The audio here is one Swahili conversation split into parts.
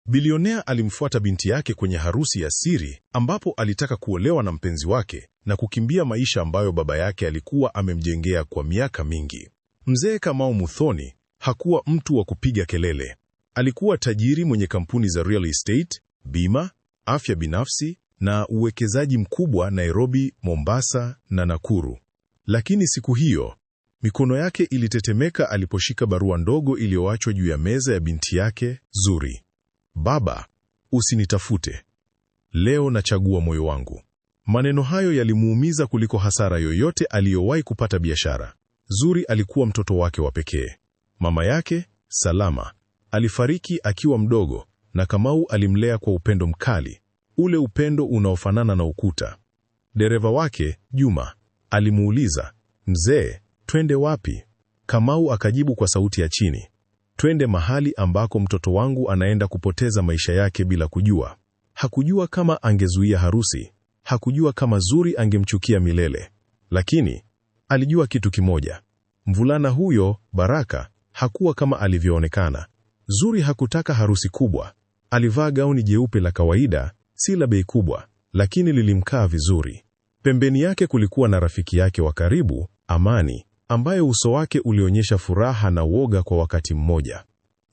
Bilionea alimfuata binti yake kwenye harusi ya siri ambapo alitaka kuolewa na mpenzi wake na kukimbia maisha ambayo baba yake alikuwa amemjengea kwa miaka mingi. Mzee Kamau Muthoni hakuwa mtu wa kupiga kelele. Alikuwa tajiri mwenye kampuni za real estate, bima, afya binafsi na uwekezaji mkubwa Nairobi, Mombasa na Nakuru. Lakini siku hiyo, mikono yake ilitetemeka aliposhika barua ndogo iliyoachwa juu ya meza ya binti yake, Zuri. Baba, usinitafute. Leo nachagua moyo wangu. Maneno hayo yalimuumiza kuliko hasara yoyote aliyowahi kupata biashara. Zuri alikuwa mtoto wake wa pekee. Mama yake, Salama, alifariki akiwa mdogo na Kamau alimlea kwa upendo mkali, ule upendo unaofanana na ukuta. Dereva wake, Juma, alimuuliza, "Mzee, twende wapi?" Kamau akajibu kwa sauti ya chini, "Twende mahali ambako mtoto wangu anaenda kupoteza maisha yake bila kujua." Hakujua kama angezuia harusi, hakujua kama Zuri angemchukia milele, lakini alijua kitu kimoja. Mvulana huyo, Baraka, hakuwa kama alivyoonekana. Zuri hakutaka harusi kubwa. Alivaa gauni jeupe la kawaida, si la bei kubwa, lakini lilimkaa vizuri. Pembeni yake kulikuwa na rafiki yake wa karibu, Amani, ambaye uso wake ulionyesha furaha na woga kwa wakati mmoja.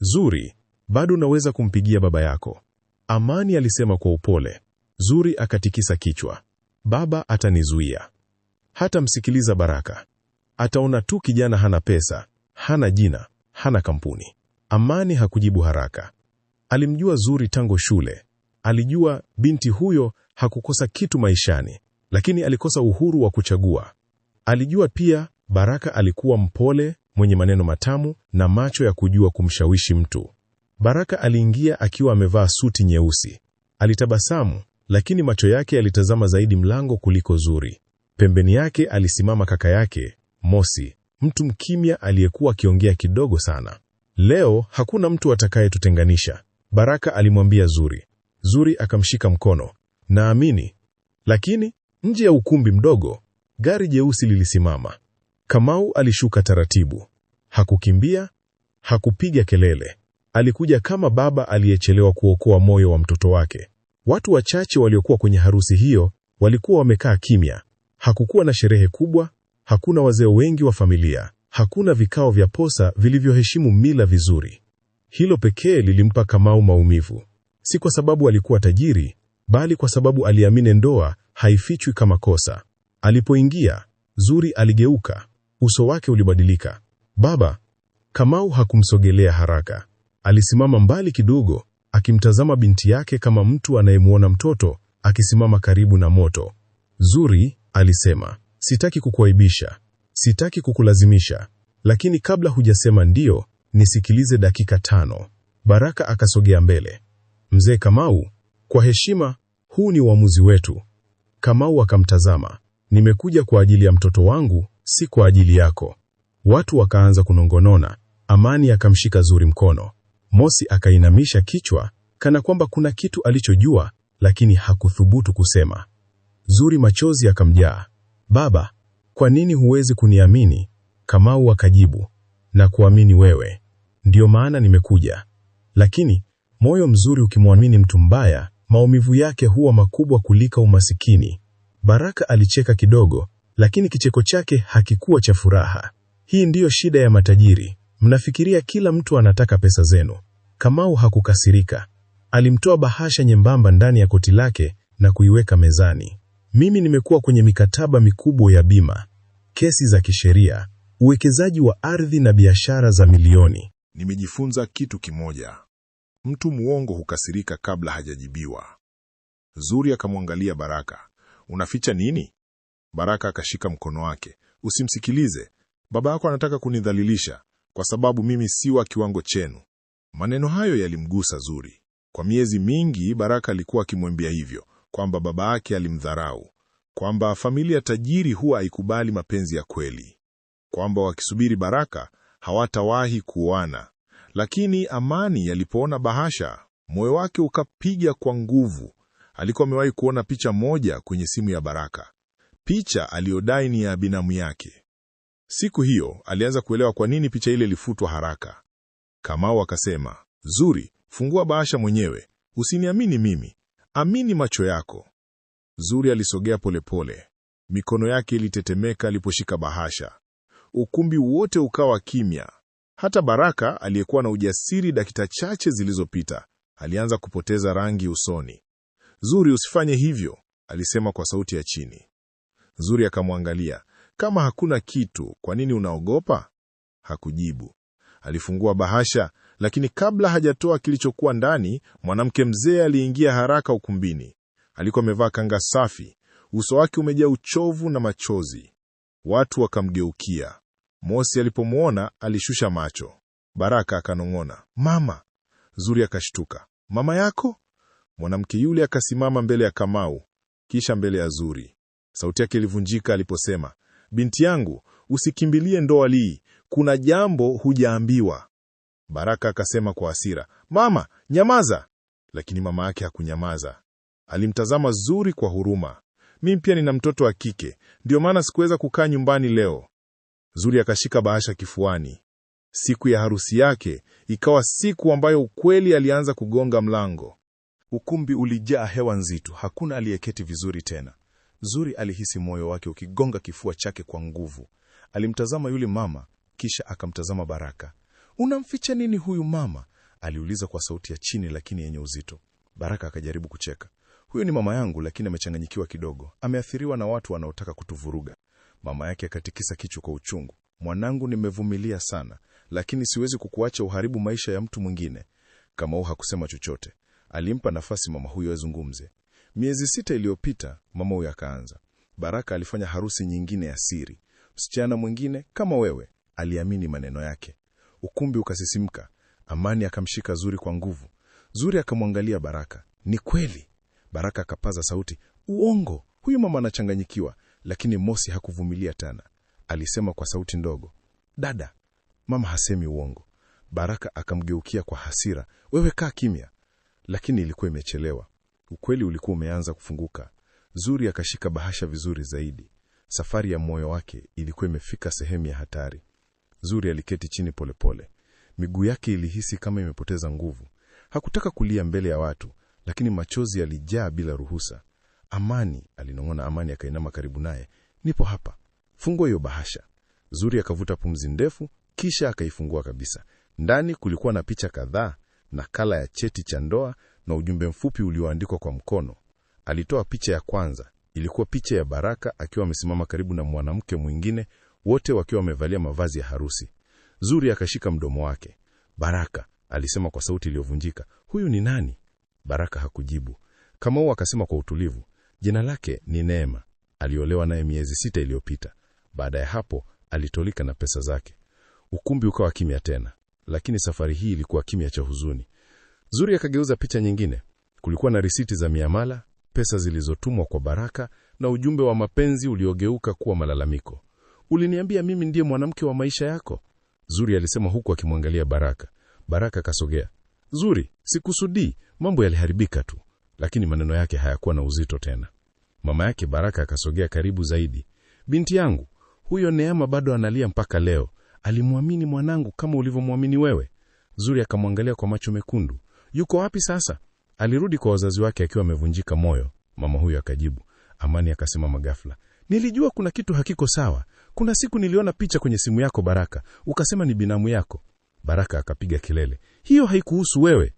"Zuri, bado unaweza kumpigia baba yako," Amani alisema kwa upole. Zuri akatikisa kichwa. "Baba atanizuia. Hata msikiliza Baraka. Ataona tu kijana hana pesa, hana jina, hana kampuni." Amani hakujibu haraka. Alimjua Zuri tangu shule. Alijua binti huyo hakukosa kitu maishani, lakini alikosa uhuru wa kuchagua. Alijua pia Baraka alikuwa mpole, mwenye maneno matamu na macho ya kujua kumshawishi mtu. Baraka aliingia akiwa amevaa suti nyeusi. Alitabasamu, lakini macho yake yalitazama zaidi mlango kuliko Zuri. Pembeni yake alisimama kaka yake, Mosi, mtu mkimya aliyekuwa akiongea kidogo sana. "Leo hakuna mtu atakayetutenganisha," Baraka alimwambia Zuri. Zuri akamshika mkono, "Naamini." Lakini nje ya ukumbi mdogo, gari jeusi lilisimama. Kamau alishuka taratibu. Hakukimbia, hakupiga kelele. Alikuja kama baba aliyechelewa kuokoa moyo wa mtoto wake. Watu wachache waliokuwa kwenye harusi hiyo walikuwa wamekaa kimya. Hakukuwa na sherehe kubwa, hakuna wazee wengi wa familia, hakuna vikao vya posa vilivyoheshimu mila vizuri. Hilo pekee lilimpa Kamau maumivu. Si kwa sababu alikuwa tajiri, bali kwa sababu aliamini ndoa haifichwi kama kosa. Alipoingia, Zuri aligeuka, uso wake ulibadilika. "Baba." Kamau hakumsogelea haraka. Alisimama mbali kidogo, akimtazama binti yake kama mtu anayemwona mtoto akisimama karibu na moto. "Zuri," alisema, "sitaki kukuaibisha, sitaki kukulazimisha, lakini kabla hujasema ndio, nisikilize dakika 5. Baraka akasogea mbele. "Mzee Kamau, kwa heshima, huu ni uamuzi wetu." Kamau akamtazama. "Nimekuja kwa ajili ya mtoto wangu, si kwa ajili yako." Watu wakaanza kunongonona. Amani akamshika Zuri mkono. Mosi akainamisha kichwa, kana kwamba kuna kitu alichojua, lakini hakuthubutu kusema. Zuri machozi akamjaa. "Baba, kwa nini huwezi kuniamini?" Kamau akajibu, "Na kuamini wewe. Ndio maana nimekuja." Lakini moyo mzuri ukimwamini mtu mbaya, maumivu yake huwa makubwa kuliko umasikini. Baraka alicheka kidogo, lakini kicheko chake hakikuwa cha furaha. "Hii ndiyo shida ya matajiri. Mnafikiria kila mtu anataka pesa zenu." Kamau hakukasirika. Alimtoa bahasha nyembamba ndani ya koti lake na kuiweka mezani. "Mimi nimekuwa kwenye mikataba mikubwa ya bima, kesi za kisheria, uwekezaji wa ardhi na biashara za milioni. Nimejifunza kitu kimoja. Mtu muongo hukasirika kabla hajajibiwa." Zuri akamwangalia Baraka. "Unaficha nini?" Baraka akashika mkono wake. "Usimsikilize. Baba yako anataka kunidhalilisha kwa sababu mimi si wa kiwango chenu." Maneno hayo yalimgusa Zuri. Kwa miezi mingi Baraka alikuwa akimwambia hivyo, kwamba baba yake alimdharau, kwamba familia tajiri huwa haikubali mapenzi ya kweli, kwamba wakisubiri baraka hawatawahi kuoana. Lakini Amani alipoona bahasha, moyo wake ukapiga kwa nguvu. Alikuwa amewahi kuona picha moja kwenye simu ya Baraka, picha aliyodai ni ya binamu yake. Siku hiyo alianza kuelewa kwa nini picha ile ilifutwa haraka. Kamau akasema, "Zuri, Fungua bahasha mwenyewe. Usiniamini mimi. Amini macho yako. Zuri alisogea polepole. Mikono yake ilitetemeka aliposhika bahasha. Ukumbi wote ukawa kimya. Hata Baraka aliyekuwa na ujasiri dakika chache zilizopita alianza kupoteza rangi usoni. Zuri, usifanye hivyo, alisema kwa sauti ya chini. Zuri akamwangalia. Kama hakuna kitu, kwa nini unaogopa? Hakujibu. Alifungua bahasha, lakini kabla hajatoa kilichokuwa ndani, mwanamke mzee aliingia haraka ukumbini. Alikuwa amevaa kanga safi, uso wake umejaa uchovu na machozi. Watu wakamgeukia. Mosi alipomwona alishusha macho. Baraka akanong'ona, "Mama." Zuri akashtuka. "Mama yako?" Mwanamke yule akasimama mbele ya Kamau, kisha mbele ya Zuri. Sauti yake ilivunjika aliposema, "Binti yangu, usikimbilie ndoa hii. Kuna jambo hujaambiwa." Baraka akasema kwa hasira, "Mama, nyamaza." Lakini mama yake hakunyamaza. Alimtazama Zuri kwa huruma. "Mimi pia nina mtoto wa kike, ndio maana sikuweza kukaa nyumbani leo." Zuri akashika bahasha kifuani. Siku ya harusi yake ikawa siku ambayo ukweli alianza kugonga mlango. Ukumbi ulijaa hewa nzito, hakuna aliyeketi vizuri tena. Zuri alihisi moyo wake ukigonga kifua chake kwa nguvu. Alimtazama yule mama, kisha akamtazama Baraka. "Unamficha nini huyu mama?" aliuliza kwa sauti ya chini lakini yenye uzito. Baraka akajaribu kucheka. "Huyu ni mama yangu, lakini amechanganyikiwa kidogo. Ameathiriwa na watu wanaotaka kutuvuruga." Mama yake akatikisa kichwa kwa uchungu. "Mwanangu, nimevumilia sana, lakini siwezi kukuacha uharibu maisha ya mtu mwingine." Kamau hakusema chochote. Alimpa nafasi mama huyo azungumze. Miezi 6 iliyopita, mama huyo akaanza. Baraka alifanya harusi nyingine ya siri. Msichana mwingine kama wewe aliamini maneno yake. Ukumbi ukasisimka. Amani akamshika Zuri kwa nguvu. Zuri akamwangalia Baraka. "Ni kweli?" Baraka akapaza sauti, "Uongo, huyu mama anachanganyikiwa." Lakini Mosi hakuvumilia tena. Alisema kwa sauti ndogo, "Dada, mama hasemi uongo." Baraka akamgeukia kwa hasira, "Wewe kaa kimya." Lakini ilikuwa imechelewa. Ukweli ulikuwa umeanza kufunguka. Zuri akashika bahasha vizuri zaidi. Safari ya moyo wake ilikuwa imefika sehemu ya hatari. Zuri aliketi chini polepole. Miguu yake ilihisi kama imepoteza nguvu. Hakutaka kulia mbele ya watu, lakini machozi yalijaa bila ruhusa. "Amani," alinong'ona. Amani akainama karibu naye. "Nipo hapa. Fungua hiyo bahasha." Zuri akavuta pumzi ndefu, kisha akaifungua kabisa. Ndani kulikuwa na picha kadhaa, nakala ya cheti cha ndoa na ujumbe mfupi ulioandikwa kwa mkono. Alitoa picha ya kwanza. Ilikuwa picha ya Baraka akiwa amesimama karibu na mwanamke mwingine, wote wakiwa wamevalia mavazi ya harusi. Zuri akashika mdomo wake. "Baraka," alisema kwa sauti iliyovunjika, "huyu ni nani?" Baraka hakujibu. Kamau akasema kwa utulivu, "Jina lake ni Neema. Aliolewa naye miezi 6 iliyopita. Baada ya hapo alitolika na pesa zake." Ukumbi ukawa kimya tena, lakini safari hii ilikuwa kimya cha huzuni. Zuri akageuza picha nyingine. Kulikuwa na risiti za miamala, pesa zilizotumwa kwa Baraka na ujumbe wa mapenzi uliogeuka kuwa malalamiko. "Uliniambia mimi ndiye mwanamke wa maisha yako?" Zuri alisema huku akimwangalia Baraka. Baraka akasogea. "Zuri, sikusudii, mambo yaliharibika tu." Lakini maneno yake hayakuwa na uzito tena. Mama yake Baraka akasogea karibu zaidi. "Binti yangu, huyo Neema bado analia mpaka leo. Alimwamini mwanangu kama ulivyomwamini wewe." Zuri akamwangalia kwa macho mekundu. "Yuko wapi sasa?" "Alirudi kwa wazazi wake akiwa amevunjika moyo." Mama huyo akajibu. Amani akasimama ghafla. "Nilijua kuna kitu hakiko sawa. Kuna siku niliona picha kwenye simu yako Baraka, ukasema ni binamu yako." Baraka akapiga kelele, "Hiyo haikuhusu wewe."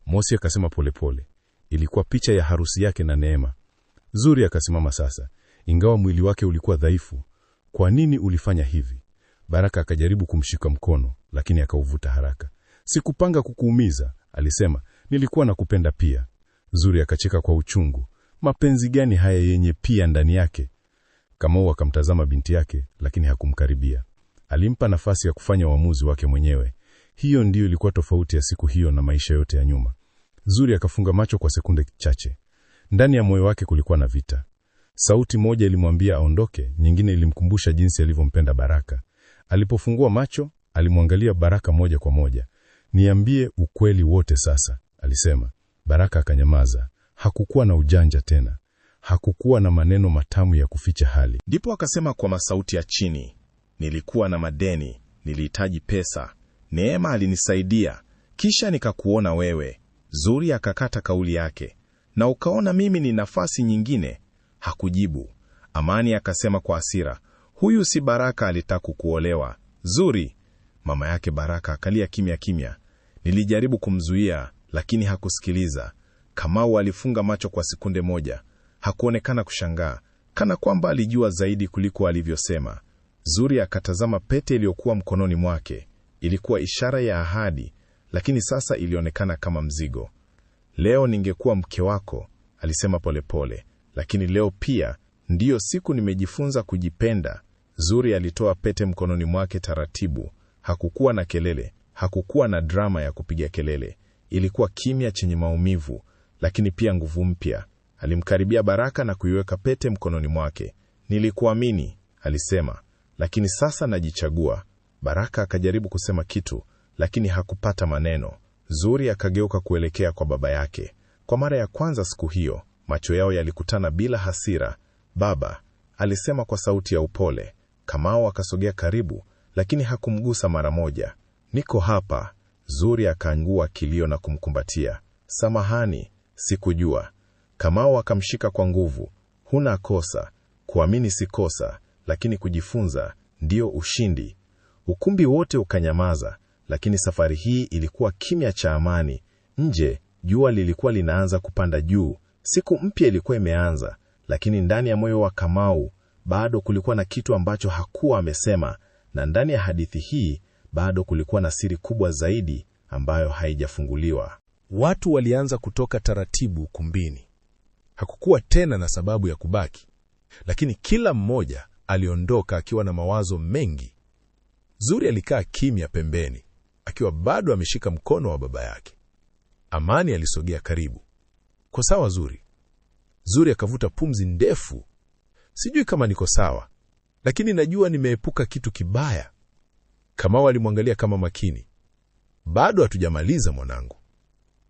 Mosi akasema polepole, "Ilikuwa picha ya harusi yake na Neema." Zuri akasimama sasa, ingawa mwili wake ulikuwa dhaifu. "Kwa nini ulifanya hivi?" Baraka akajaribu kumshika mkono, lakini akauvuta haraka. "Sikupanga kukuumiza," alisema. "Nilikuwa nakupenda pia." Zuri akacheka kwa uchungu. "Mapenzi gani haya yenye pia ndani yake?" Kamau akamtazama binti yake, lakini hakumkaribia. Alimpa nafasi ya kufanya uamuzi wake mwenyewe. Hiyo ndiyo ilikuwa tofauti ya siku hiyo na maisha yote ya nyuma. Zuri akafunga macho kwa sekunde chache. Ndani ya moyo wake kulikuwa na vita. Sauti moja ilimwambia aondoke, nyingine ilimkumbusha jinsi alivyompenda Baraka. Alipofungua macho, alimwangalia Baraka moja kwa moja. "Niambie ukweli wote sasa," alisema. Baraka akanyamaza. Hakukuwa na ujanja tena. Hakukuwa na maneno matamu ya kuficha hali. Ndipo akasema kwa sauti ya chini, "Nilikuwa na madeni, nilihitaji pesa. Neema alinisaidia. Kisha nikakuona wewe. Zuri akakata kauli yake. Na ukaona mimi ni nafasi nyingine. Hakujibu. Amani akasema kwa hasira, huyu si Baraka alitaka kukuolewa. Zuri. Mama yake Baraka akalia kimya kimya. Nilijaribu kumzuia, lakini hakusikiliza. Kamau alifunga macho kwa sekunde moja. Hakuonekana kushangaa, kana kwamba alijua zaidi kuliko alivyosema. Zuri akatazama pete iliyokuwa mkononi mwake. Ilikuwa ishara ya ahadi, lakini sasa ilionekana kama mzigo. Leo ningekuwa mke wako, alisema polepole, lakini leo pia ndiyo siku nimejifunza kujipenda. Zuri alitoa pete mkononi mwake taratibu. Hakukuwa na kelele, hakukuwa na drama ya kupiga kelele. Ilikuwa kimya chenye maumivu, lakini pia nguvu mpya. Alimkaribia Baraka na kuiweka pete mkononi mwake. Nilikuamini, alisema, lakini sasa najichagua. Baraka akajaribu kusema kitu, lakini hakupata maneno. Zuri akageuka kuelekea kwa baba yake. Kwa mara ya kwanza siku hiyo, macho yao yalikutana bila hasira. Baba, alisema kwa sauti ya upole. Kamau akasogea karibu, lakini hakumgusa mara moja. Niko hapa. Zuri akaangua kilio na kumkumbatia. Samahani, sikujua. Kamau akamshika kwa nguvu. Huna kosa. Kuamini si kosa, lakini kujifunza ndio ushindi. Ukumbi wote ukanyamaza, lakini safari hii ilikuwa kimya cha amani. Nje, jua lilikuwa linaanza kupanda juu. Siku mpya ilikuwa imeanza, lakini ndani ya moyo wa Kamau bado kulikuwa na kitu ambacho hakuwa amesema, na ndani ya hadithi hii bado kulikuwa na siri kubwa zaidi ambayo haijafunguliwa. Watu walianza kutoka taratibu ukumbini. Hakukuwa tena na sababu ya kubaki, lakini kila mmoja aliondoka akiwa na mawazo mengi. Zuri alikaa kimya pembeni, akiwa bado ameshika mkono wa baba yake. Amani alisogea karibu. Kwa sawa Zuri? Zuri akavuta pumzi ndefu. Sijui kama niko sawa, lakini najua nimeepuka kitu kibaya. Kamau alimwangalia kama makini. Bado hatujamaliza mwanangu.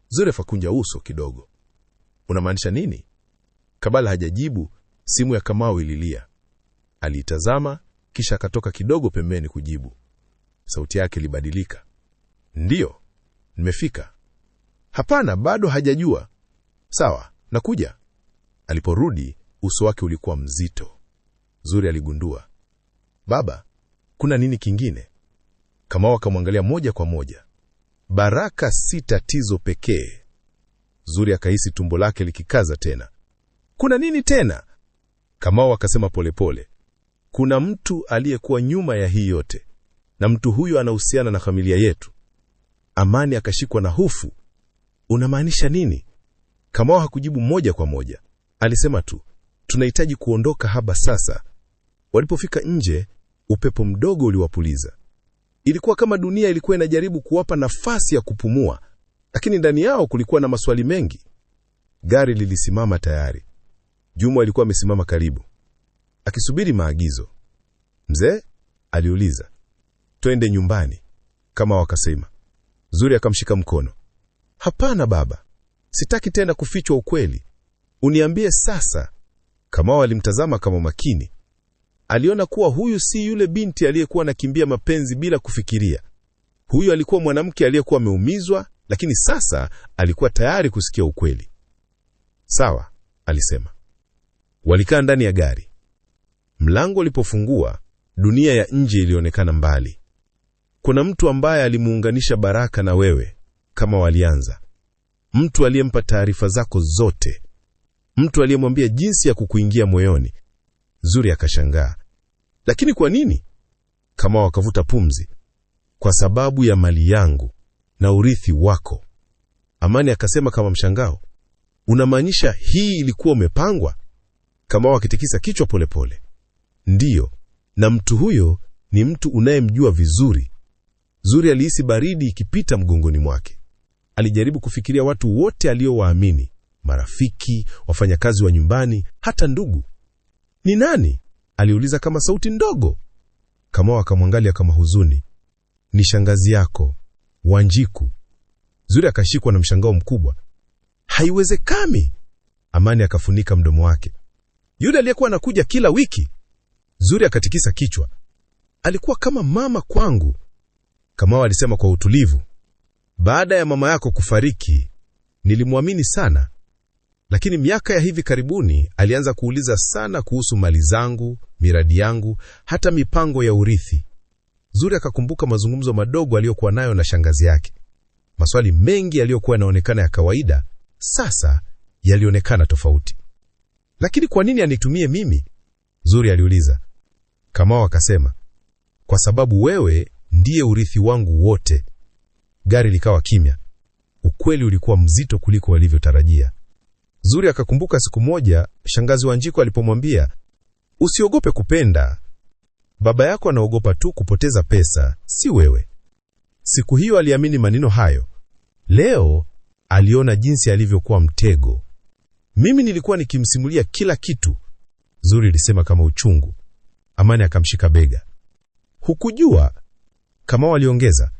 Zuri fakunja uso kidogo. Unamaanisha nini? Kabla hajajibu, simu ya Kamau ililia. Aliitazama, kisha akatoka kidogo pembeni kujibu. Sauti yake ilibadilika. Ndiyo, nimefika. Hapana, bado hajajua. Sawa, nakuja. Aliporudi, uso wake ulikuwa mzito. Zuri aligundua. Baba, kuna nini kingine? Kamau akamwangalia moja kwa moja. Baraka si tatizo pekee. Zuri akahisi tumbo lake likikaza tena. Kuna nini tena? Kamau akasema polepole. Kuna mtu aliyekuwa nyuma ya hii yote, na mtu huyo anahusiana na familia yetu. Amani akashikwa na hofu. Unamaanisha nini? Kamau hakujibu moja kwa moja. Alisema tu, tunahitaji kuondoka hapa sasa. Walipofika nje, upepo mdogo uliwapuliza. Ilikuwa kama dunia ilikuwa inajaribu kuwapa nafasi ya kupumua, lakini ndani yao kulikuwa na maswali mengi. Gari lilisimama tayari. Juma alikuwa amesimama karibu, akisubiri maagizo. Mzee? Aliuliza. Twende nyumbani, kama wakasema. Zuri akamshika mkono. Hapana baba, sitaki tena kufichwa ukweli. Uniambie sasa. Kamau alimtazama kama makini. Aliona kuwa huyu si yule binti aliyekuwa anakimbia mapenzi bila kufikiria. Huyu alikuwa mwanamke aliyekuwa ameumizwa, lakini sasa alikuwa tayari kusikia ukweli. Sawa, alisema. Walikaa ndani ya gari. Mlango ulipofungua, dunia ya nje ilionekana mbali. Kuna mtu ambaye alimuunganisha Baraka na wewe, kama walianza. Mtu aliyempa taarifa zako zote. Mtu aliyemwambia jinsi ya kukuingia moyoni. Zuri akashangaa. Lakini kwa nini? Kamau akavuta pumzi. Kwa sababu ya mali yangu na urithi wako. Amani akasema kama mshangao. Unamaanisha hii ilikuwa umepangwa? Kamau akitikisa kichwa polepole. Ndiyo, na mtu huyo ni mtu unayemjua vizuri. Zuri alihisi baridi ikipita mgongoni mwake. Alijaribu kufikiria watu wote aliowaamini, marafiki, wafanyakazi wa nyumbani, hata ndugu. Ni nani? Aliuliza kama sauti ndogo. Kamau akamwangalia kama huzuni. Ni shangazi yako, Wanjiku. Zuri akashikwa na mshangao mkubwa. Haiwezekani. Amani akafunika mdomo wake. Yule aliyekuwa anakuja kila wiki? Zuri akatikisa kichwa. Alikuwa kama mama kwangu. Kamau alisema kwa utulivu. Baada ya mama yako kufariki, nilimwamini sana. Lakini miaka ya hivi karibuni alianza kuuliza sana kuhusu mali zangu, miradi yangu, hata mipango ya urithi. Zuri akakumbuka mazungumzo madogo aliyokuwa nayo na shangazi yake. Maswali mengi yaliyokuwa yanaonekana ya kawaida, sasa yalionekana tofauti. Lakini kwa nini anitumie mimi? Zuri aliuliza. Kamau akasema, kwa sababu wewe ndiye urithi wangu wote. Gari likawa kimya. Ukweli ulikuwa mzito kuliko walivyotarajia. Zuri akakumbuka siku moja shangazi Wanjiku alipomwambia, usiogope kupenda. Baba yako anaogopa tu kupoteza pesa, si wewe. Siku hiyo aliamini maneno hayo. Leo aliona jinsi alivyokuwa mtego. Mimi nilikuwa nikimsimulia kila kitu, Zuri alisema kama uchungu. Amani akamshika bega. Hukujua, Kamau aliongeza.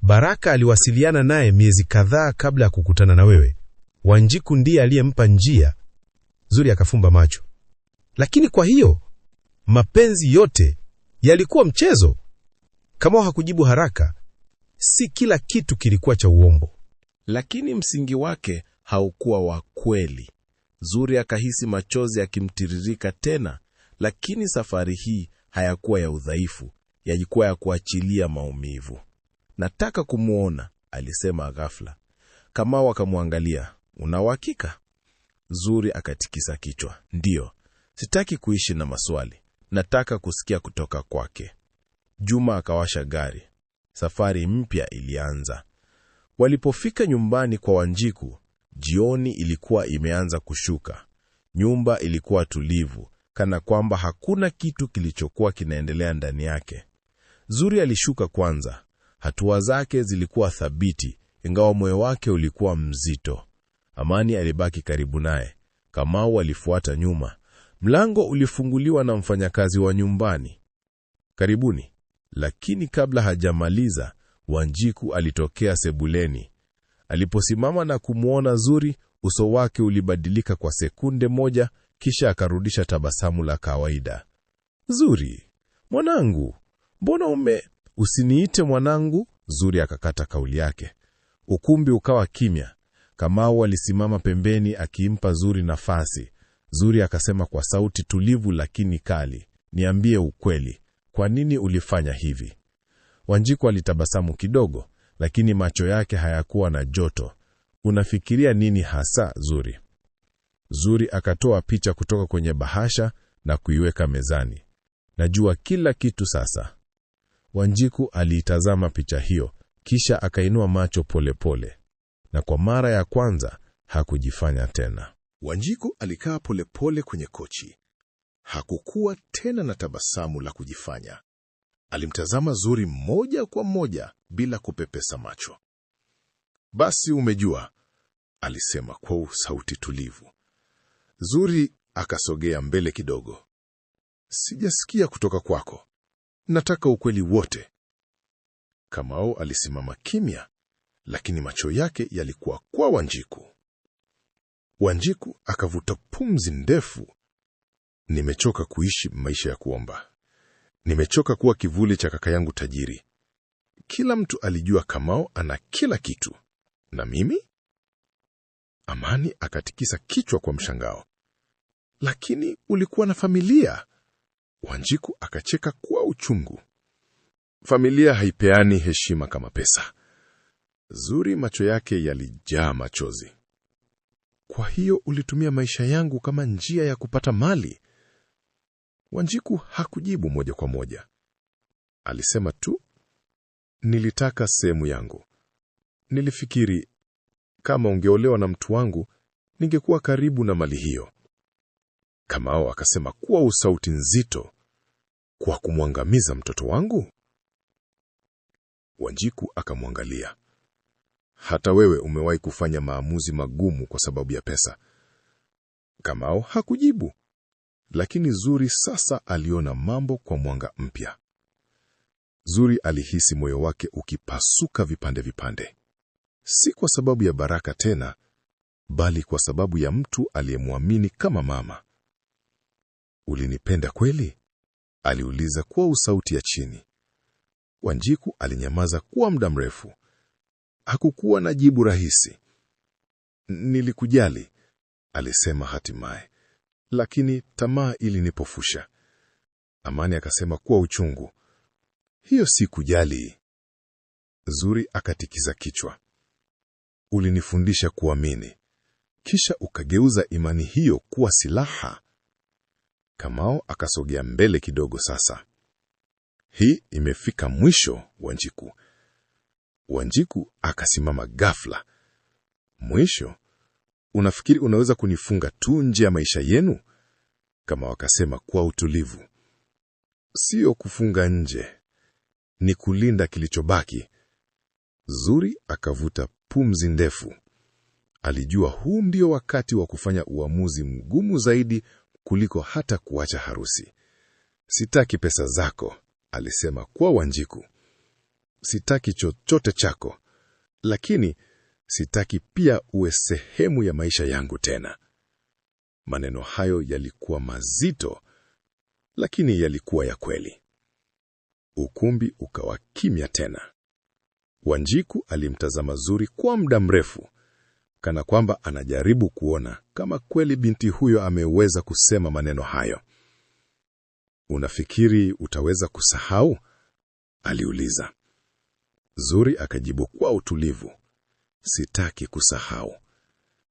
Baraka aliwasiliana naye miezi kadhaa kabla ya kukutana na wewe. Wanjiku ndiye aliyempa njia. Zuri akafumba macho. Lakini kwa hiyo mapenzi yote yalikuwa mchezo? Kamau hakujibu haraka. Si kila kitu kilikuwa cha uongo, lakini msingi wake haukuwa wa kweli. Zuri akahisi machozi yakimtiririka tena, lakini safari hii hayakuwa ya udhaifu, yalikuwa ya kuachilia maumivu. Nataka kumuona, alisema ghafla. Kamau akamwangalia. Una uhakika? Zuri akatikisa kichwa. Ndiyo, sitaki kuishi na maswali. Nataka kusikia kutoka kwake. Juma akawasha gari. Safari mpya ilianza. Walipofika nyumbani kwa Wanjiku, jioni ilikuwa imeanza kushuka. Nyumba ilikuwa tulivu, kana kwamba hakuna kitu kilichokuwa kinaendelea ndani yake. Zuri alishuka kwanza. Hatua zake zilikuwa thabiti, ingawa moyo wake ulikuwa mzito. Amani alibaki karibu naye. Kamau alifuata nyuma. Mlango ulifunguliwa na mfanyakazi wa nyumbani. Karibuni. Lakini kabla hajamaliza, Wanjiku alitokea sebuleni. Aliposimama na kumwona Zuri, uso wake ulibadilika kwa sekunde moja, kisha akarudisha tabasamu la kawaida. Zuri, mwanangu, mbona Usiniite mwanangu, Zuri akakata kauli yake. Ukumbi ukawa kimya. Kamau alisimama pembeni akimpa Zuri nafasi. Zuri akasema kwa sauti tulivu lakini kali, niambie ukweli, kwa nini ulifanya hivi? Wanjiku alitabasamu kidogo, lakini macho yake hayakuwa na joto. Unafikiria nini hasa, Zuri? Zuri akatoa picha kutoka kwenye bahasha na kuiweka mezani. Najua kila kitu sasa. Wanjiku aliitazama picha hiyo, kisha akainua macho polepole. Na kwa mara ya kwanza hakujifanya tena. Wanjiku alikaa polepole kwenye kochi. Hakukuwa tena na tabasamu la kujifanya. Alimtazama Zuri moja kwa moja bila kupepesa macho. Basi umejua, alisema kwa sauti tulivu. Zuri akasogea mbele kidogo. Sijasikia kutoka kwako. Nataka ukweli wote. Kamau alisimama kimya, lakini macho yake yalikuwa kwa Wanjiku. Wanjiku akavuta pumzi ndefu. Nimechoka kuishi maisha ya kuomba. Nimechoka kuwa kivuli cha kaka yangu tajiri. Kila mtu alijua Kamau ana kila kitu. Na mimi? Amani akatikisa kichwa kwa mshangao. Lakini ulikuwa na familia. Wanjiku akacheka kwa uchungu. Familia haipeani heshima kama pesa. Zuri macho yake yalijaa machozi. Kwa hiyo ulitumia maisha yangu kama njia ya kupata mali? Wanjiku hakujibu moja kwa moja. Alisema tu, nilitaka sehemu yangu. Nilifikiri kama ungeolewa na mtu wangu, ningekuwa karibu na mali hiyo. Kamau akasema kwa sauti nzito, kwa kumwangamiza mtoto wangu? Wanjiku akamwangalia. Hata wewe umewahi kufanya maamuzi magumu kwa sababu ya pesa. Kamau hakujibu, lakini Zuri sasa aliona mambo kwa mwanga mpya. Zuri alihisi moyo wake ukipasuka vipande vipande. Si kwa sababu ya Baraka tena, bali kwa sababu ya mtu aliyemwamini kama mama. Ulinipenda kweli? Aliuliza kwa sauti ya chini. Wanjiku alinyamaza kwa muda mrefu. Hakukuwa na jibu rahisi. Nilikujali, alisema hatimaye, lakini tamaa ilinipofusha. Amani akasema kwa uchungu, hiyo si kujali. Zuri akatikiza kichwa. Ulinifundisha kuamini, kisha ukageuza imani hiyo kuwa silaha. Kamau akasogea mbele kidogo sasa. Hii imefika mwisho, Wanjiku. Wanjiku akasimama ghafla. Mwisho? Unafikiri unaweza kunifunga tu nje ya maisha yenu? Kamau akasema kwa utulivu. Sio kufunga nje, ni kulinda kilichobaki. Zuri akavuta pumzi ndefu. Alijua huu ndio wakati wa kufanya uamuzi mgumu zaidi kuliko hata kuacha harusi. Sitaki pesa zako, alisema kwa Wanjiku. Sitaki chochote chako, lakini sitaki pia uwe sehemu ya maisha yangu tena. Maneno hayo yalikuwa mazito, lakini yalikuwa ya kweli. Ukumbi ukawa kimya tena. Wanjiku alimtazama Zuri kwa muda mrefu, kana kwamba anajaribu kuona kama kweli binti huyo ameweza kusema maneno hayo. Unafikiri utaweza kusahau? Aliuliza. Zuri akajibu kwa utulivu. Sitaki kusahau.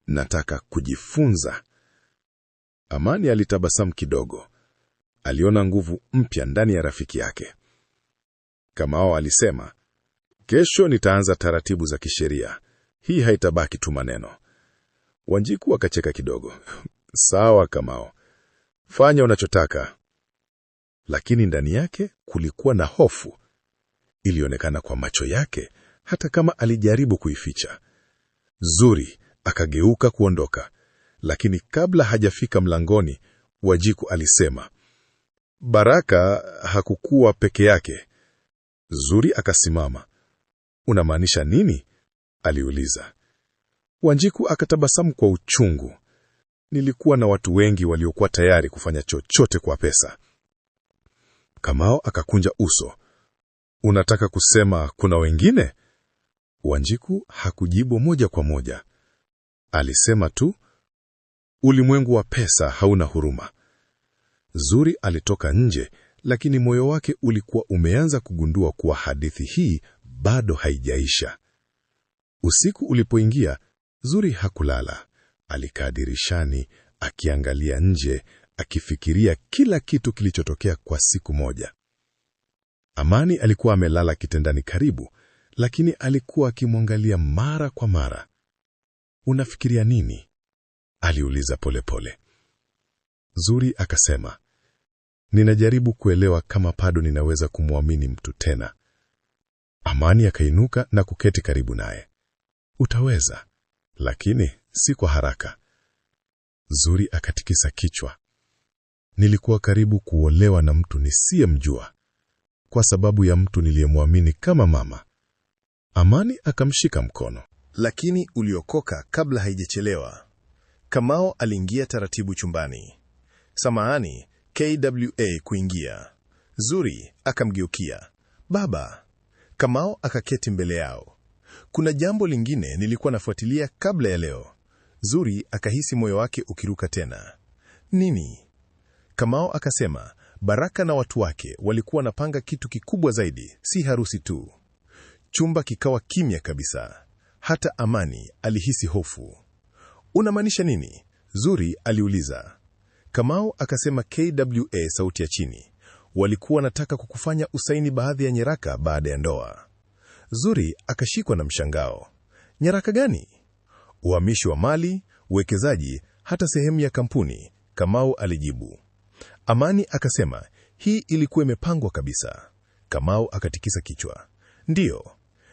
Nataka kujifunza. Amani alitabasamu kidogo. Aliona nguvu mpya ndani ya rafiki yake. Kamau alisema, kesho nitaanza taratibu za kisheria. Hii haitabaki tu maneno. Wanjiku akacheka kidogo. Sawa Kamau, fanya unachotaka. Lakini ndani yake kulikuwa na hofu. Ilionekana kwa macho yake, hata kama alijaribu kuificha. Zuri akageuka kuondoka, lakini kabla hajafika mlangoni, Wanjiku alisema, Baraka hakukuwa peke yake. Zuri akasimama. Unamaanisha nini? Aliuliza. Wanjiku akatabasamu kwa uchungu. Nilikuwa na watu wengi waliokuwa tayari kufanya chochote kwa pesa. Kamau akakunja uso. Unataka kusema kuna wengine? Wanjiku hakujibu moja kwa moja. Alisema tu, ulimwengu wa pesa hauna huruma. Zuri alitoka nje, lakini moyo wake ulikuwa umeanza kugundua kuwa hadithi hii bado haijaisha. Usiku ulipoingia, Zuri hakulala. Alikaa dirishani, akiangalia nje, akifikiria kila kitu kilichotokea kwa siku moja. Amani alikuwa amelala kitandani karibu, lakini alikuwa akimwangalia mara kwa mara. Unafikiria nini? Aliuliza polepole. Zuri akasema, ninajaribu kuelewa kama bado ninaweza kumwamini mtu tena. Amani akainuka na kuketi karibu naye. Utaweza, lakini si kwa haraka. Zuri akatikisa kichwa. Nilikuwa karibu kuolewa na mtu nisiyemjua, kwa sababu ya mtu niliyemwamini kama mama. Amani akamshika mkono. Lakini uliokoka kabla haijachelewa. Kamau aliingia taratibu chumbani. Samahani, KWA kuingia. Zuri akamgeukia. Baba. Kamau akaketi mbele yao. Kuna jambo lingine nilikuwa nafuatilia kabla ya leo. Zuri akahisi moyo wake ukiruka tena. Nini? Kamau akasema, Baraka na watu wake walikuwa wanapanga kitu kikubwa zaidi, si harusi tu. Chumba kikawa kimya kabisa. Hata Amani alihisi hofu. Unamaanisha nini? Zuri aliuliza. Kamau akasema KWA sauti ya chini. Walikuwa wanataka kukufanya usaini baadhi ya nyaraka baada ya ndoa. Zuri akashikwa na mshangao. Nyaraka gani? Uhamishi wa mali, uwekezaji, hata sehemu ya kampuni, Kamau alijibu. Amani akasema, hii ilikuwa imepangwa kabisa. Kamau akatikisa kichwa.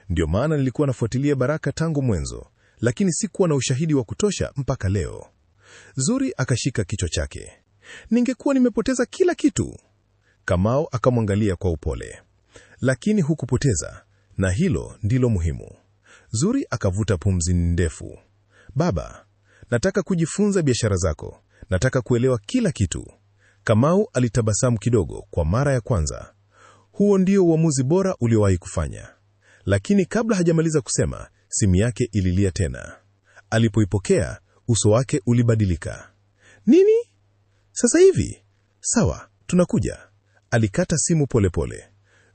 Ndio maana nilikuwa nafuatilia Baraka tangu mwanzo, lakini sikuwa na ushahidi wa kutosha mpaka leo. Zuri akashika kichwa chake. Ningekuwa nimepoteza kila kitu. Kamau akamwangalia kwa upole. Lakini hukupoteza, na hilo ndilo muhimu. Zuri akavuta pumzi ndefu. Baba, nataka kujifunza biashara zako. Nataka kuelewa kila kitu. Kamau alitabasamu kidogo kwa mara ya kwanza. Huo ndio uamuzi bora uliowahi kufanya. Lakini kabla hajamaliza kusema, Simu yake ililia tena. Alipoipokea, uso wake ulibadilika. Nini? Sasa hivi? Sawa, tunakuja. Alikata simu polepole.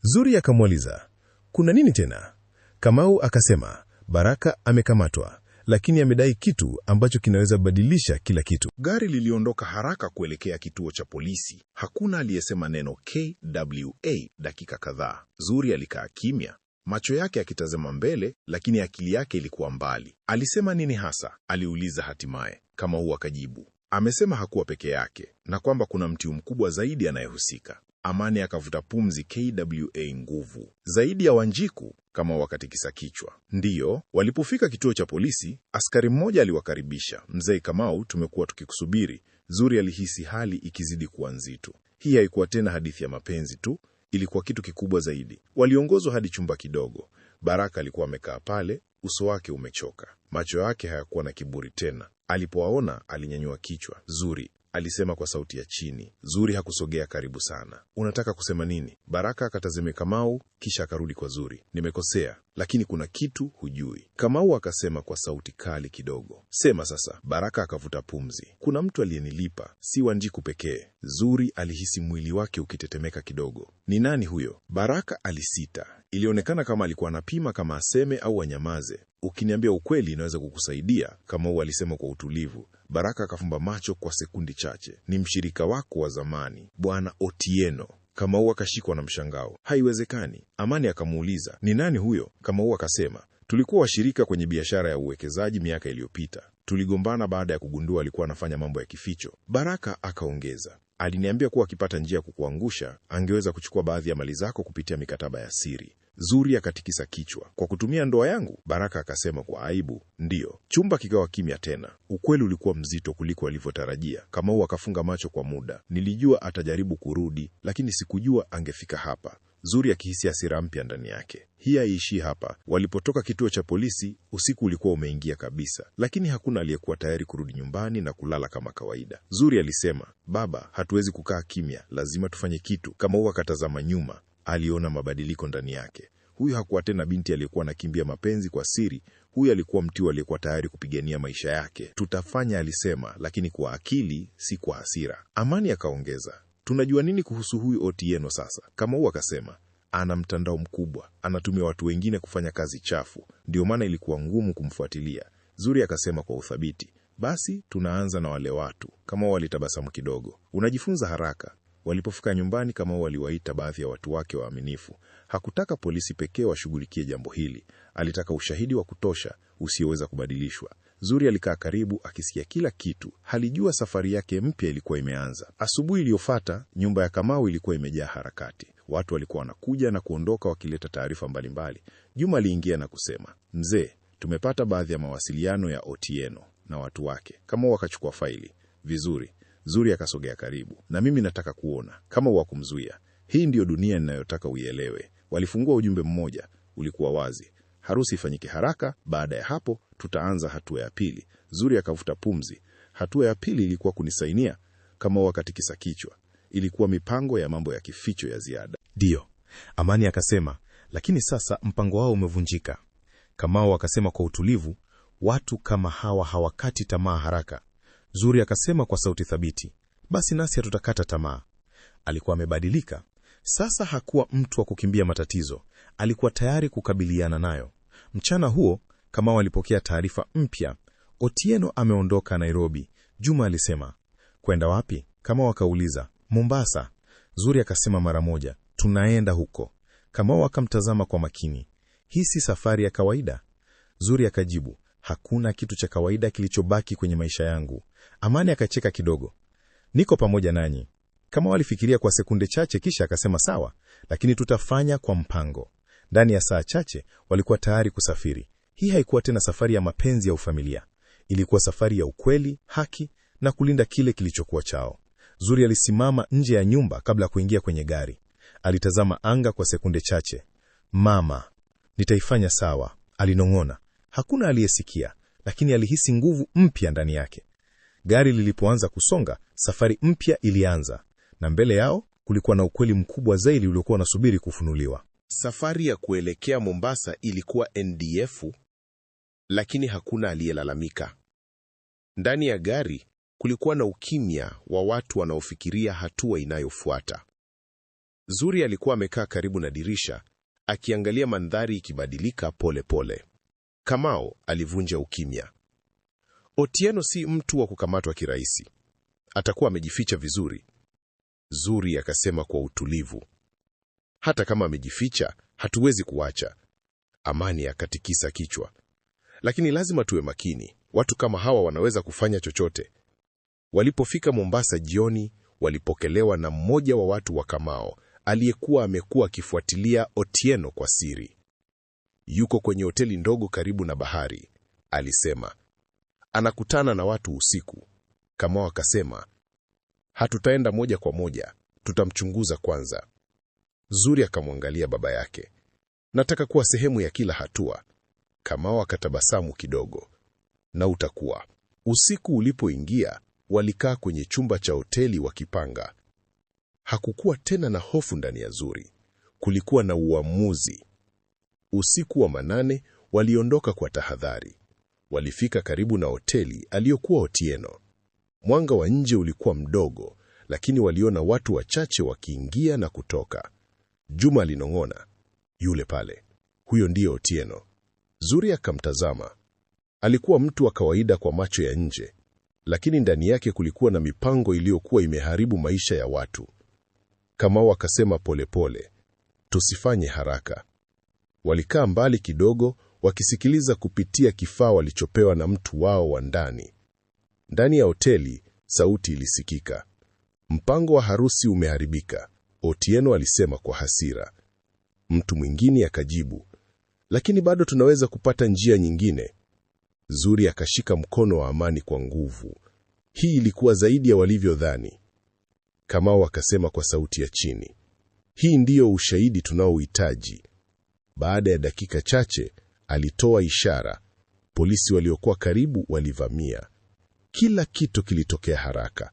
Zuri akamuuliza, kuna nini tena? Kamau akasema, Baraka amekamatwa, lakini amedai kitu ambacho kinaweza badilisha kila kitu. Gari liliondoka haraka kuelekea kituo cha polisi. Hakuna aliyesema neno KWA dakika kadhaa. Zuri alikaa kimya, macho yake akitazama mbele, lakini akili yake ilikuwa mbali. Alisema nini hasa? Aliuliza hatimaye. Kamau akajibu, amesema hakuwa peke yake na kwamba kuna mtu mkubwa zaidi anayehusika. Amani akavuta pumzi. KWA nguvu zaidi ya Wanjiku? Kamau akatikisa kichwa. Ndiyo. Walipofika kituo cha polisi, askari mmoja aliwakaribisha. Mzee Kamau, tumekuwa tukikusubiri. Zuri alihisi hali ikizidi kuwa nzito. Hii haikuwa tena hadithi ya mapenzi tu, ilikuwa kitu kikubwa zaidi. Waliongozwa hadi chumba kidogo. Baraka alikuwa amekaa pale, uso wake umechoka. Macho yake hayakuwa na kiburi tena. Alipowaona alinyanyua kichwa. Zuri, alisema kwa sauti ya chini. Zuri hakusogea karibu sana. Unataka kusema nini? Baraka akatazama Kamau, kisha akarudi kwa Zuri. Nimekosea, lakini kuna kitu hujui. Kamau akasema kwa sauti kali kidogo. Sema sasa. Baraka akavuta pumzi. Kuna mtu aliyenilipa, si Wanjiku pekee. Zuri alihisi mwili wake ukitetemeka kidogo. Ni nani huyo? Baraka alisita. Ilionekana kama alikuwa anapima kama aseme au anyamaze. Ukiniambia ukweli inaweza kukusaidia, Kamau alisema kwa utulivu. Baraka akafumba macho kwa sekundi chache. Ni mshirika wako wa zamani, Bwana Otieno. Kamau akashikwa na mshangao. Haiwezekani. Amani akamuuliza, ni nani huyo? Kamau akasema, tulikuwa washirika kwenye biashara ya uwekezaji miaka iliyopita. Tuligombana baada ya kugundua alikuwa anafanya mambo ya kificho. Baraka akaongeza, aliniambia kuwa akipata njia ya kukuangusha, angeweza kuchukua baadhi ya mali zako kupitia mikataba ya siri. Zuri akatikisa kichwa. Kwa kutumia ndoa yangu? Baraka akasema kwa aibu. Ndiyo. Chumba kikawa kimya tena. Ukweli ulikuwa mzito kuliko alivyotarajia. Kamau akafunga macho kwa muda. Nilijua atajaribu kurudi, lakini sikujua angefika hapa. Zuri akihisi hasira mpya ndani yake. Hii haiishii hapa. Walipotoka kituo cha polisi, usiku ulikuwa umeingia kabisa, lakini hakuna aliyekuwa tayari kurudi nyumbani na kulala kama kawaida. Zuri alisema, baba, hatuwezi kukaa kimya, lazima tufanye kitu. Kamau akatazama nyuma. Aliona mabadiliko ndani yake. Huyu hakuwa tena binti aliyekuwa anakimbia mapenzi kwa siri. Huyu alikuwa mtu aliyekuwa tayari kupigania maisha yake. Tutafanya, alisema, lakini kwa akili, si kwa hasira. Amani akaongeza, tunajua nini kuhusu huyu Otieno sasa? Kamau akasema, ana mtandao mkubwa, anatumia watu wengine kufanya kazi chafu, ndio maana ilikuwa ngumu kumfuatilia. Zuri akasema kwa uthabiti, basi tunaanza na wale watu. Kamau alitabasamu kidogo. Unajifunza haraka. Walipofika nyumbani, Kamau aliwaita baadhi ya watu wake waaminifu. Hakutaka polisi pekee washughulikie jambo hili. Alitaka ushahidi wa kutosha usioweza kubadilishwa. Zuri alikaa karibu akisikia kila kitu. Halijua safari yake mpya ilikuwa imeanza. Asubuhi iliyofuata, nyumba ya Kamau ilikuwa imejaa harakati. Watu walikuwa wanakuja na kuondoka wakileta taarifa mbalimbali. Juma aliingia na kusema, mzee, tumepata baadhi ya mawasiliano ya Otieno na watu wake. Kamau akachukua faili. Vizuri. Zuri akasogea karibu. Na mimi nataka kuona. Kama wakumzuia. Hii ndiyo dunia ninayotaka uielewe. Walifungua ujumbe mmoja. Ulikuwa wazi. Harusi ifanyike haraka, baada ya hapo tutaanza hatua ya pili. Zuri akavuta pumzi. Hatua ya pili ilikuwa kunisainia. Kama wakatikisa kichwa. Ilikuwa mipango ya mambo ya kificho ya ziada. Ndio. Amani akasema, lakini sasa mpango wao umevunjika. Kamau akasema kwa utulivu, watu kama hawa hawakati tamaa haraka. Zuri akasema kwa sauti thabiti, basi nasi hatutakata tamaa. Alikuwa amebadilika. Sasa hakuwa mtu wa kukimbia matatizo. Alikuwa tayari kukabiliana nayo. Mchana huo, Kamau alipokea taarifa mpya. Otieno ameondoka Nairobi. Juma alisema, kwenda wapi? Kamau akauliza, Mombasa. Zuri akasema mara moja, tunaenda huko. Kamau akamtazama kwa makini. Hii si safari ya kawaida. Zuri akajibu, hakuna kitu cha kawaida kilichobaki kwenye maisha yangu. Amani akacheka kidogo. Niko pamoja nanyi. Kamau alifikiria kwa sekunde chache kisha akasema sawa, lakini tutafanya kwa mpango. Ndani ya saa chache walikuwa tayari kusafiri. Hii haikuwa tena safari ya mapenzi au familia. Ilikuwa safari ya ukweli, haki na kulinda kile kilichokuwa chao. Zuri alisimama nje ya nyumba kabla ya kuingia kwenye gari. Alitazama anga kwa sekunde chache. Mama, nitaifanya sawa, alinong'ona. Hakuna aliyesikia, lakini alihisi nguvu mpya ndani yake. Gari lilipoanza kusonga, safari mpya ilianza. Na mbele yao kulikuwa na ukweli mkubwa zaidi uliokuwa unasubiri kufunuliwa. Safari ya kuelekea Mombasa ilikuwa NDF lakini hakuna aliyelalamika. Ndani ya gari kulikuwa na ukimya wa watu wanaofikiria hatua inayofuata. Zuri alikuwa amekaa karibu na dirisha, akiangalia mandhari ikibadilika pole pole. Kamau alivunja ukimya. Otieno si mtu wa kukamatwa kirahisi. Atakuwa amejificha vizuri. Zuri akasema kwa utulivu. Hata kama amejificha, hatuwezi kuacha. Amani akatikisa kichwa. Lakini lazima tuwe makini. Watu kama hawa wanaweza kufanya chochote. Walipofika Mombasa jioni, walipokelewa na mmoja wa watu wa Kamau aliyekuwa amekuwa akifuatilia Otieno kwa siri. Yuko kwenye hoteli ndogo karibu na bahari, alisema. Anakutana na watu usiku. Kamau akasema, hatutaenda moja kwa moja, tutamchunguza kwanza. Zuri akamwangalia baba yake. Nataka kuwa sehemu ya kila hatua. Kamau akatabasamu kidogo. Na utakuwa. Usiku ulipoingia, walikaa kwenye chumba cha hoteli wakipanga. Hakukuwa tena na hofu ndani ya Zuri. Kulikuwa na uamuzi. Usiku wa manane waliondoka kwa tahadhari. Walifika karibu na hoteli aliyokuwa Otieno. Mwanga wa nje ulikuwa mdogo, lakini waliona watu wachache wakiingia na kutoka. Juma alinong'ona, yule pale, huyo ndiye Otieno. Zuri akamtazama. Alikuwa mtu wa kawaida kwa macho ya nje, lakini ndani yake kulikuwa na mipango iliyokuwa imeharibu maisha ya watu. Kamau akasema polepole, tusifanye haraka. Walikaa mbali kidogo, wakisikiliza kupitia kifaa walichopewa na mtu wao wa ndani. Ndani ya hoteli, sauti ilisikika. Mpango wa harusi umeharibika, Otieno alisema kwa hasira. Mtu mwingine akajibu, lakini bado tunaweza kupata njia nyingine. Zuri akashika mkono wa Amani kwa nguvu. Hii ilikuwa zaidi ya walivyodhani. Kamau akasema kwa sauti ya chini, hii ndiyo ushahidi tunaohitaji. Baada ya dakika chache, alitoa ishara. Polisi waliokuwa karibu walivamia. Kila kitu kilitokea haraka.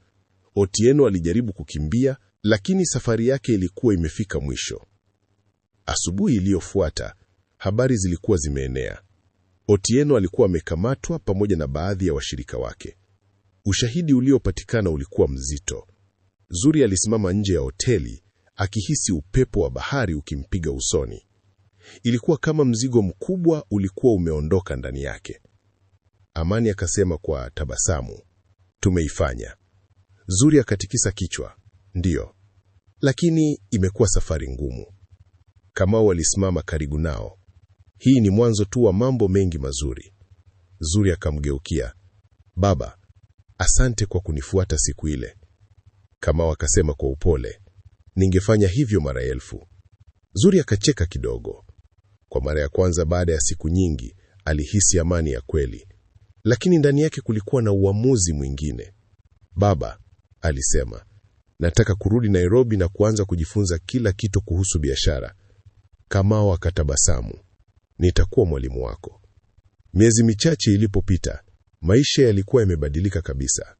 Otieno alijaribu kukimbia, lakini safari yake ilikuwa imefika mwisho. Asubuhi iliyofuata, habari zilikuwa zimeenea. Otieno alikuwa amekamatwa pamoja na baadhi ya washirika wake. Ushahidi uliopatikana ulikuwa mzito. Zuri alisimama nje ya hoteli, akihisi upepo wa bahari ukimpiga usoni. Ilikuwa kama mzigo mkubwa ulikuwa umeondoka ndani yake. Amani akasema kwa tabasamu, tumeifanya. Zuri akatikisa kichwa, ndiyo. Lakini imekuwa safari ngumu. Kamau alisimama karibu nao. Hii ni mwanzo tu wa mambo mengi mazuri. Zuri akamgeukia, baba, asante kwa kunifuata siku ile. Kamau akasema kwa upole, ningefanya hivyo mara elfu. Zuri akacheka kidogo. Kwa mara ya kwanza baada ya siku nyingi, alihisi amani ya kweli. Lakini ndani yake kulikuwa na uamuzi mwingine. Baba, alisema, nataka kurudi Nairobi na kuanza kujifunza kila kitu kuhusu biashara. Kamau akatabasamu, nitakuwa mwalimu wako. Miezi michache ilipopita, maisha yalikuwa yamebadilika kabisa.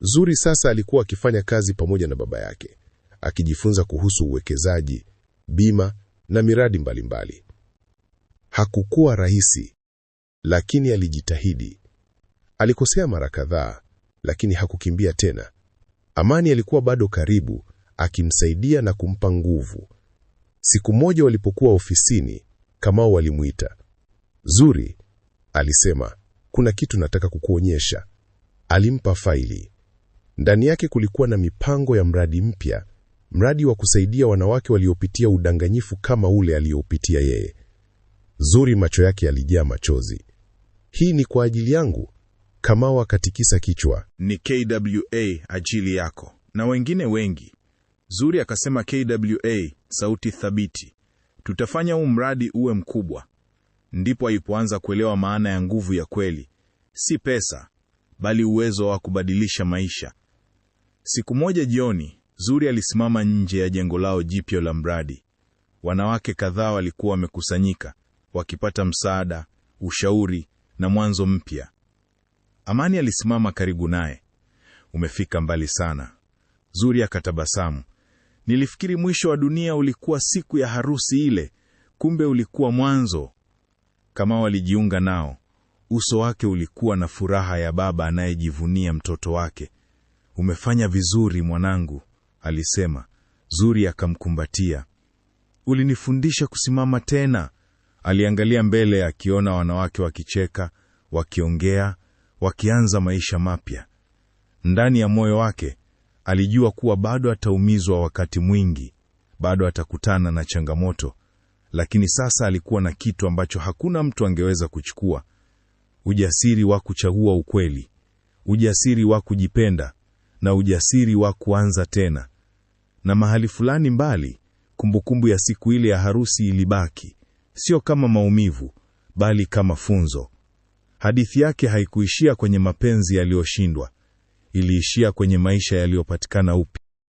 Zuri sasa alikuwa akifanya kazi pamoja na baba yake, akijifunza kuhusu uwekezaji, bima na miradi mbalimbali. Hakukuwa rahisi, lakini alijitahidi. Alikosea mara kadhaa, lakini hakukimbia tena. Amani alikuwa bado karibu, akimsaidia na kumpa nguvu. Siku moja walipokuwa ofisini, Kamau alimuita. Zuri, alisema, kuna kitu nataka kukuonyesha. Alimpa faili. Ndani yake kulikuwa na mipango ya mradi mpya, mradi wa kusaidia wanawake waliopitia udanganyifu kama ule aliopitia yeye. Zuri macho yake yalijaa machozi. Hii ni kwa ajili yangu? Kamau akatikisa kichwa. Ni KWA ajili yako na wengine wengi. Zuri akasema KWA, sauti thabiti. Tutafanya huu mradi uwe mkubwa. Ndipo alipoanza kuelewa maana ya nguvu ya kweli. Si pesa, bali uwezo wa kubadilisha maisha. Siku moja jioni, Zuri alisimama nje ya jengo lao jipya la mradi. Wanawake kadhaa walikuwa wamekusanyika, wakipata msaada, ushauri na mwanzo mpya. Amani alisimama karibu naye. Umefika mbali sana. Zuri akatabasamu. Nilifikiri mwisho wa dunia ulikuwa siku ya harusi ile, kumbe ulikuwa mwanzo. Kamau alijiunga nao. Uso wake ulikuwa na furaha ya baba anayejivunia mtoto wake. Umefanya vizuri mwanangu, alisema. Zuri akamkumbatia. Ulinifundisha kusimama tena. Aliangalia mbele akiona wanawake wakicheka, wakiongea, wakianza maisha mapya. Ndani ya moyo wake alijua kuwa bado ataumizwa wakati mwingi, bado atakutana na changamoto, lakini sasa alikuwa na kitu ambacho hakuna mtu angeweza kuchukua: ujasiri wa kuchagua ukweli, ujasiri wa kujipenda, na ujasiri wa kuanza tena. Na mahali fulani mbali, kumbukumbu ya siku ile ya harusi ilibaki, sio kama maumivu, bali kama funzo. Hadithi yake haikuishia kwenye mapenzi yaliyoshindwa, iliishia kwenye maisha yaliyopatikana upya.